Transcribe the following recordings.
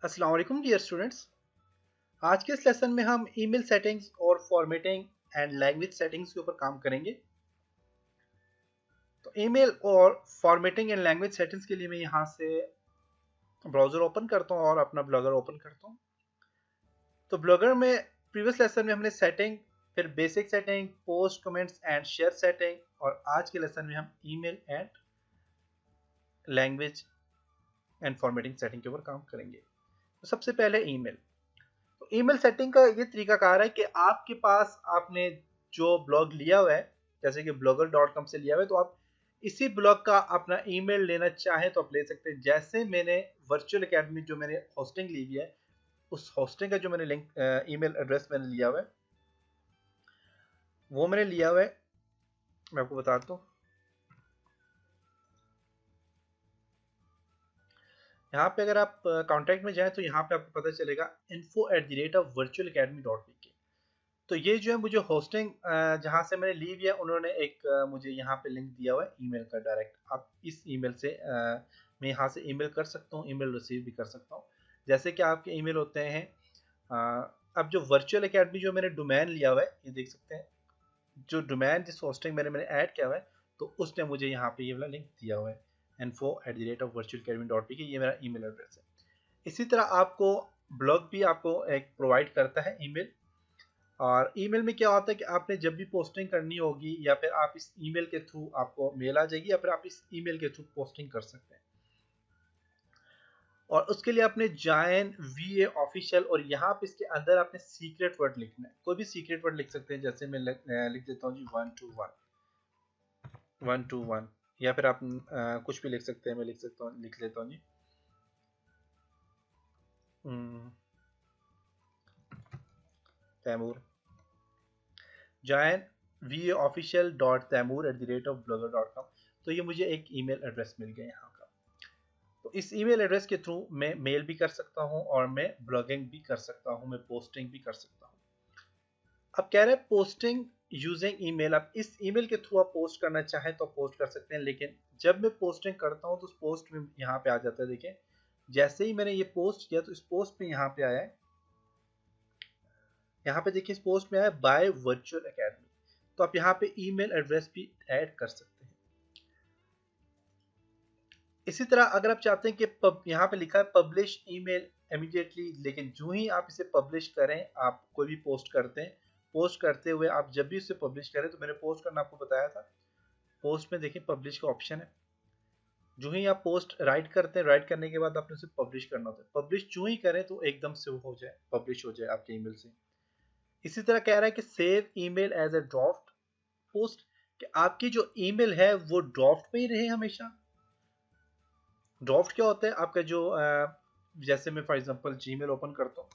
अस्सलाम वालेकुम dear students. आज के इस लेसन में हम ईमेल सेटिंग्स और फॉर्मेटिंग एंड लैंग्वेज सेटिंग्स के ऊपर काम करेंगे। तो ईमेल और फॉर्मेटिंग एंड लैंग्वेज सेटिंग्स के लिए मैं यहाँ से ब्राउज़र ओपन करता हूँ और अपना ब्लॉगर ओपन करता हूँ। तो ब्लॉगर में प्रीवियस लेसन में हमने सेटिंग, फिर basic setting, post, comments and share setting, और आज के लेसन में हम email and language and formatting setting के ऊपर काम करेंगे। तो सबसे पहले ईमेल। तो ईमेल सेटिंग का ये तरीकाकार है कि आपके पास आपने जो ब्लॉग लिया हुआ है, जैसे कि blogger.com से लिया हुआ है, तो आप इसी ब्लॉग का अपना ईमेल लेना चाहें तो आप ले सकते हैं। जैसे मैंने वर्चुअल एकेडमी जो मैंने होस्टिंग ली हुई है, उस होस्टिंग का जो मैंने लिंक ईमेल एड्रेस मैंने लिया हुआ है, वो मैंने लिया हुआ है, मैं आपको बताता हूँ। यहाँ पे अगर आप कॉन्टैक्ट में जाएं तो यहाँ पे आपको पता चलेगा info@virtualacademy.pk। तो ये जो है मुझे होस्टिंग जहाँ से मैंने ली हुई है, उन्होंने एक मुझे यहाँ पे लिंक दिया हुआ है ईमेल का डायरेक्ट। आप इस ईमेल से मैं यहाँ से ईमेल कर सकता हूँ, ईमेल रिसीव भी कर सकता हूँ। जैसे कि आपके ईमेल होते हैं अब जो वर्चुअल एकेडमी जो मैंने डोमेन लिया हुआ है, ये देख सकते हैं जो डोमेन जिस होस्टिंग मैंने ऐड किया हुआ है, तो उसने मुझे यहाँ पे ये वाला लिंक दिया हुआ है info@virtualacademy.pk। ये मेरा ईमेल एड्रेस है। इसी तरह आपको ब्लॉग भी आपको एक प्रोवाइड करता है ईमेल। और ईमेल में क्या होता है कि आपने जब भी पोस्टिंग करनी होगी, या फिर आप इस ईमेल के थ्रू आपको मेल आ जाएगी, या फिर आप इस ईमेल के थ्रू पोस्टिंग कर सकते हैं। और उसके लिए आपने जॉइन VA ऑफिशियल, और यहाँ पे इसके अंदर आपने सीक्रेट वर्ड लिखना है। कोई भी सीक्रेट वर्ड लिख सकते हैं, जैसे मैं लिख देता हूँ जी 121 या फिर आप कुछ भी लिख सकते हैं। मैं लिख लेता हूँ जी तैमूर, जॉइन vaofficial.taimoor@blogger.com। तो ये मुझे एक ईमेल एड्रेस मिल गया यहाँ का। तो इस ईमेल एड्रेस के थ्रू मैं मेल भी कर सकता हूँ और मैं ब्लॉगिंग भी कर सकता हूँ, मैं पोस्टिंग भी कर सकता हूँ। अब कह रहे हैं पोस्टिंग यूजिंग ईमेल। अब इस ईमेल के थ्रू आप पोस्ट करना चाहें तो पोस्ट कर सकते हैं, लेकिन जब मैं पोस्टिंग करता हूँ तो उस पोस्ट में यहाँ पे आ जाता है। देखें, जैसे ही मैंने ये पोस्ट किया तो इस पोस्ट में यहाँ पे आया है, यहाँ पे देखिए इस पोस्ट में आया बाय वर्चुअल एकेडमी। तो आप यहाँ पे ईमेल एड्रेस भी ऐड कर सकते हैं। इसी तरह अगर आप चाहते हैं कि यहाँ पे लिखा है पब्लिश ईमेल इमीडिएटली, लेकिन जो ही आप इसे पब्लिश करें, आप कोई भी पोस्ट करते हैं, पोस्ट करते हुए आप जब भी इसे पब्लिश करें, तो मैंने पोस्ट करना आपको बताया था, पोस्ट में देखिए पब्लिश का ऑप्शन है। जो ही आप पोस्ट राइट करते हैं, राइट करने के बाद आपने उसे पब्लिश करना होता है। पब्लिश जो ही करें तो एकदम से वो हो जाए, पब्लिश हो जाए आपके ईमेल से। इसी तरह कह रहा है कि save email as a draft post, कि आपकी जो ईमेल है वो ड्राफ्ट में ही रहे हमेशा। ड्राफ्ट क्या होता है आपका जो जैसे मैं फॉर एग्जांपल जीमेल ओपन करता हूँ,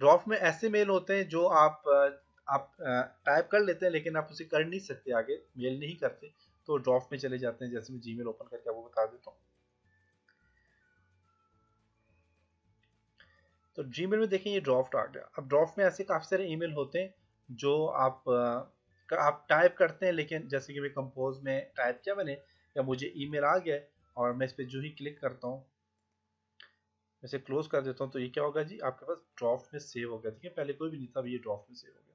ड्राफ्ट में ऐसे मेल होते हैं जो आप टाइप कर लेते हैं, लेकिन आप उसे कर नहीं सकते, आगे मेल नहीं करते, तो ड्राफ्ट में चले जाते हैं। जैसे मैं जीमेल ओपन करके आपको बता देता हूँ। तो जीमेल में देखें ये ड्राफ्ट आ गया। अब ड्राफ्ट में ऐसे काफ़ी सारे ईमेल होते हैं जो आप टाइप करते हैं, लेकिन जैसे कि मैं कंपोज में टाइप किया मैंने, या मुझे ईमेल आ गया और मैं इस पर जो ही क्लिक करता हूँ, इसे क्लोज कर देता हूँ, तो ये क्या होगा जी, आपके पास ड्राफ्ट में सेव हो गया। ठीक है, पहले कोई भी नहीं था, अब ये ड्राफ्ट में सेव हो गया।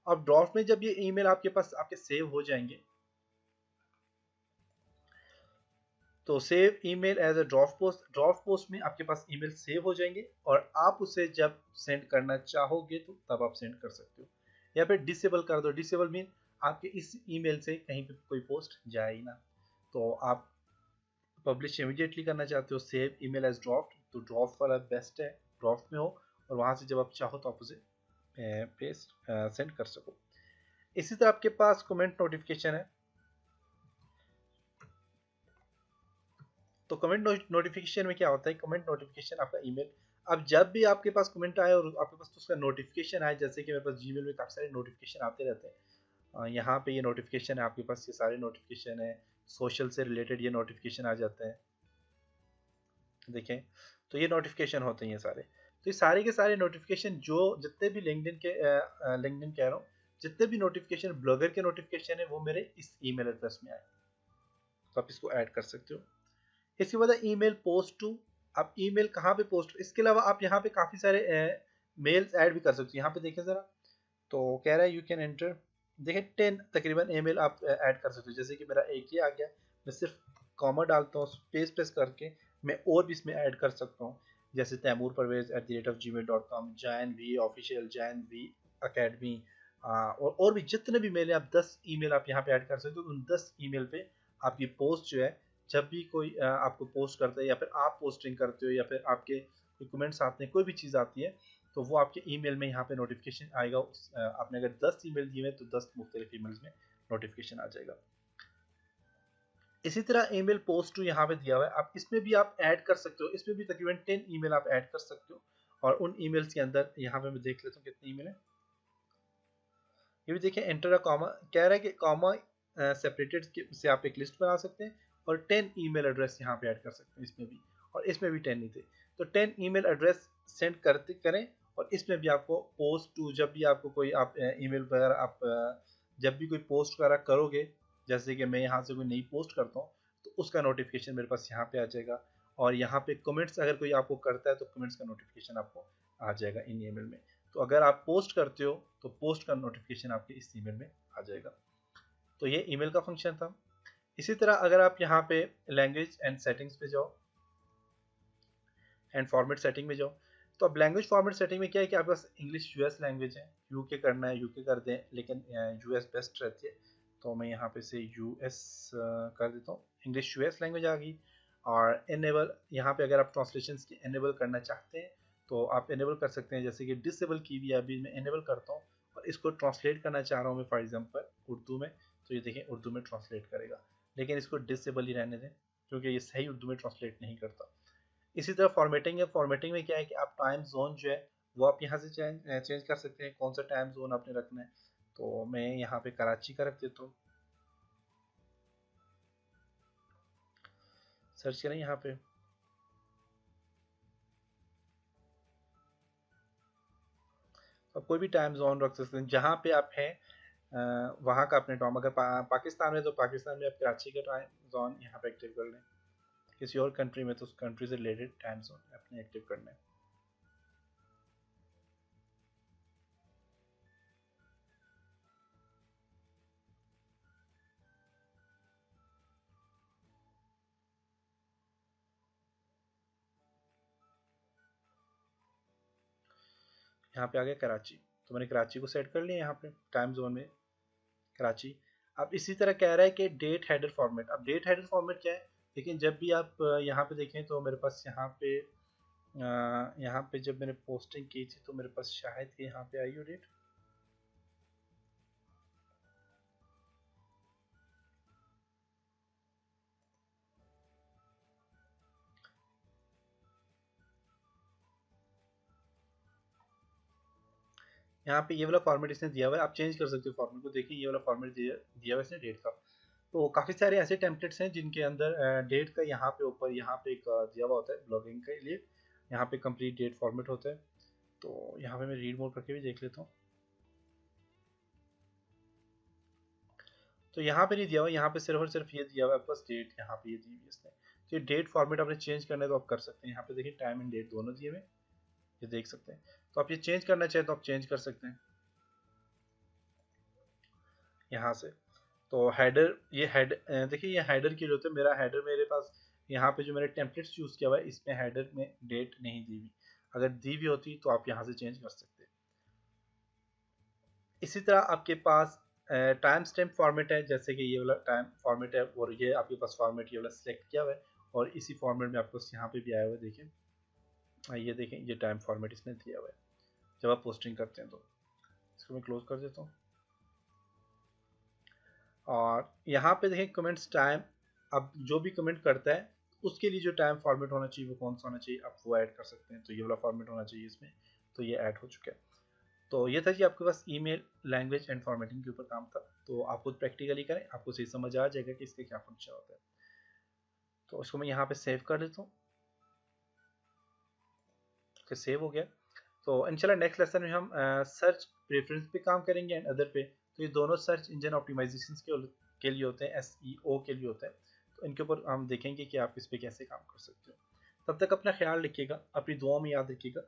अब ड्राफ्ट में जब ये ईमेल आपके पास आपके सेव हो जाएंगे, तो save email as a draft post में आपके पास ईमेल सेव हो जाएंगे, और आप उसे जब सेंड करना चाहोगे तो तब आप सेंड कर सकते हो, या फिर डिसेबल कर दो। डिसेबल मीन आपके इस ईमेल से कहीं पे कोई पोस्ट जाए ही ना। तो आप पब्लिश इमीडिएटली करना चाहते हो, सेव ईमेल एज ड्राफ्ट, तो ड्राफ्ट वाला बेस्ट है, ड्राफ्ट में हो, और वहां से जब आप चाहो तो आप उसे पेस्ट सेंड कर सको। इसी तरह आपके पास कमेंट नोटिफिकेशन है। तो कमेंट नोटिफिकेशन में क्या होता है, कमेंट नोटिफिकेशन आपका ईमेल, अब जब भी आपके पास कमेंट आए और आपके पास तो उसका नोटिफिकेशन आए, जैसे कि मेरे पास जीमेल में काफ़ी सारे नोटिफिकेशन आते रहते हैं, यहाँ पे ये नोटिफिकेशन है, आपके पास ये सारे नोटिफिकेशन है, सोशल से रिलेटेड ये नोटिफिकेशन आ जाते हैं, देखें। तो ये नोटिफिकेशन होते हैं ये सारे। तो ये सारे के सारे नोटिफिकेशन जो जितने भी लिंक्डइन कह रहा हूँ, जितने भी नोटिफिकेशन ब्लॉगर के नोटिफिकेशन है, वो मेरे इस ईमेल एड्रेस में आए, तो आप इसको ऐड कर सकते हो। इसके बाद ईमेल पोस्ट टू, आप ईमेल कहाँ पे पोस्ट, इसके अलावा आप यहाँ पे काफ़ी सारे मेल्स ऐड भी कर सकते हो। यहाँ पे देखें ज़रा, तो कह रहा है यू कैन एंटर, देखें 10 तकरीबन ईमेल आप ऐड कर सकते हो। जैसे कि मेरा एक ही आ गया, मैं सिर्फ कॉमा डालता हूँ, स्पेस प्रेस करके मैं और भी इसमें ऐड कर सकता हूँ। जैसे Taimur Parvez @gmail.com, Jain V official, Jain V academy, और भी जितने भी मेल हैं, आप 10 ईमेल आप यहाँ पे ऐड कर सकते हो। उन 10 ईमेल पे आपकी पोस्ट जो है, जब भी कोई आपको पोस्ट करता है, या फिर आप पोस्टिंग करते हो, या फिर आपके कोई कमेंट्स आते हैं, कोई भी चीज़ आती है, तो वो आपके ईमेल में यहाँ पे नोटिफिकेशन आएगा। आपने अगर 10 ईमेल दिए हैं तो 10 मुख्तलिफ ईमेल्स में नोटिफिकेशन आ जाएगा। इसी तरह ईमेल पोस्ट टू यहाँ पे दिया हुआ है, आप इसमें भी आप ऐड कर सकते हो। इसमें भी तकरीबन 10 ईमेल आप ऐड कर सकते हो। और उन ईमेल्स के अंदर यहाँ पे मैं देख लेता हूँ कितने ईमेल है। ये भी देखिए, एंटर अ कॉमा कह रहा है कि कॉमा सेपरेटेड से आप एक लिस्ट बना सकते हैं, और 10 ईमेल एड्रेस यहाँ पे ऐड कर सकते हैं इसमें भी, और इसमें भी 10 ही थे। तो 10 ईमेल एड्रेस सेंड करते करें, और इसमें भी आपको पोस्ट टू, जब भी आपको कोई आप ईमेल वगैरह आप जब भी कोई पोस्ट वगैरह करोगे, जैसे कि मैं यहाँ से कोई नई पोस्ट करता हूँ, तो उसका नोटिफिकेशन मेरे पास यहाँ पे आ जाएगा। और यहाँ पे कमेंट्स अगर कोई आपको करता है, तो कमेंट्स का नोटिफिकेशन आपको आ जाएगा इन ईमेल में। तो अगर आप पोस्ट करते हो, तो पोस्ट का नोटिफिकेशन आपके इस ईमेल में आ जाएगा। तो ये ईमेल का फंक्शन था। इसी तरह अगर आप यहाँ पे लैंग्वेज एंड सेटिंग्स पे जाओ, एंड फॉर्मेट सेटिंग में जाओ, तो अब लैंग्वेज फॉर्मेट सेटिंग में क्या है कि आपके पास इंग्लिश यूएस लैंग्वेज है, यूके करना है यूके कर दें, लेकिन यूएस बेस्ट रहती है। तो मैं यहाँ पे से यूएस कर देता हूँ, इंग्लिश यूएस लैंग्वेज आ गई। और इनेबल, यहाँ पे अगर आप ट्रांसलेशन की इनेबल करना चाहते हैं, तो आप इनेबल कर सकते हैं। जैसे कि डिसेबल की भी अभी मैं इनेबल करता हूँ, और इसको ट्रांसलेट करना चाह रहा हूँ मैं फॉर एग्जांपल उर्दू में, तो ये देखें उर्दू में ट्रांसलेट करेगा, लेकिन इसको डिसेबल ही रहने दें, क्योंकि ये सही उर्दू में ट्रांसलेट नहीं करता। इसी तरह फॉर्मेटिंग है, फॉर्मेटिंग में क्या है कि आप टाइम जोन जो है, वो आप यहाँ से चेंज कर सकते हैं, कौन सा टाइम जोन आपने रखना है। तो मैं यहाँ पे कराची का रख देता हूँ, सर्च करें यहाँ पे, आप कोई भी टाइम जोन रख सकते हैं जहाँ पे आप हैं, वहाँ का अपने टाइम। अगर पाकिस्तान में, तो पाकिस्तान में आप कराची का टाइम जोन यहाँ पे एक्टिव कर लें। किसी और कंट्री में तो उस कंट्री से रिलेटेड टाइम जोन अपने एक्टिव करना है। यहाँ पे आ गया कराची, तो मैंने कराची को सेट कर लिया यहाँ पे टाइम जोन में, कराची। अब इसी तरह कह रहा है कि डेट हेडर फॉर्मेट। अब डेट हेडर फॉर्मेट क्या है, लेकिन जब भी आप यहाँ पे देखें, तो मेरे पास यहाँ पे जब मैंने पोस्टिंग की थी, तो मेरे पास शायद कि यहाँ पे आई हो डेट। यहाँ पे ये वाला फॉर्मेट इसने दिया हुआ है, आप चेंज कर सकते हो फॉर्मेट को। देखिए ये वाला फॉर्मेट दिया हुआ है इसने डेट का। तो काफ़ी सारे ऐसे टेम्पलेट्स हैं जिनके अंदर डेट का यहाँ पे ऊपर यहाँ पे एक दिया हुआ होता है ब्लॉगिंग के लिए, यहाँ पे कंप्लीट डेट फॉर्मेट होता है। तो यहाँ पे मैं रीड मोड करके भी देख लेता हूँ। तो यहाँ पे नहीं दिया हुआ, यहाँ पे सिर्फ और सिर्फ ये दिया हुआ है बस डेट, यहाँ पे ये दी हुई है इसने। तो ये डेट फॉर्मेट आपने चेंज करना है तो आप कर सकते हैं। यहाँ पे देखिए टाइम एंड डेट दोनों दिए हुए, ये देख सकते हैं। तो आप ये चेंज करना चाहें तो आप चेंज कर सकते हैं यहाँ से। तो हेडर, ये हेड देखिए, ये हेडर की जरूरत है। मेरा हेडर मेरे पास यहाँ पे जो मैंने टेम्पलेट्स यूज़ किया हुआ है, इसमें हेडर में डेट नहीं दी हुई। अगर दी हुई होती तो आप यहाँ से चेंज कर सकते। इसी तरह आपके पास टाइम स्टैम्प फॉर्मेट है, जैसे कि ये वाला टाइम फॉर्मेट है, और ये आपके पास फॉर्मेट ये वाला सिलेक्ट किया हुआ है, और इसी फॉर्मेट में आपको यहाँ पे भी आया हुआ है। देखिए ये देखें, ये टाइम फॉर्मेट इसने दिया हुआ है जब आप पोस्टिंग करते हैं। तो इसको मैं क्लोज कर देता हूँ, और यहाँ पे देखें कमेंट्स टाइम। अब जो भी कमेंट करता है, उसके लिए जो टाइम फॉर्मेट होना चाहिए वो कौन सा होना चाहिए, आप वो ऐड कर सकते हैं। तो ये वाला फॉर्मेट होना चाहिए इसमें, तो ये ऐड हो चुका है। तो ये था जी आपके पास ईमेल लैंग्वेज एंड फॉर्मेटिंग के ऊपर काम था। तो आप खुद प्रैक्टिकली करें, आपको सही समझ आ जाएगा कि इसके क्या फंक्शन होता है। तो इसको मैं यहाँ पे सेव कर देता हूँ, तो सेव हो गया। तो इंशाल्लाह नेक्स्ट लेसन में हम सर्च प्रेफरेंस पे काम करेंगे एंड अदर पे। तो ये दोनों सर्च इंजन ऑप्टिमाइजेशन के लिए होते हैं, SEO के लिए होते हैं। तो इनके ऊपर हम देखेंगे कि आप इस पे कैसे काम कर सकते हो। तब तक अपना ख्याल रखिएगा, अपनी दुआओं में याद रखिएगा।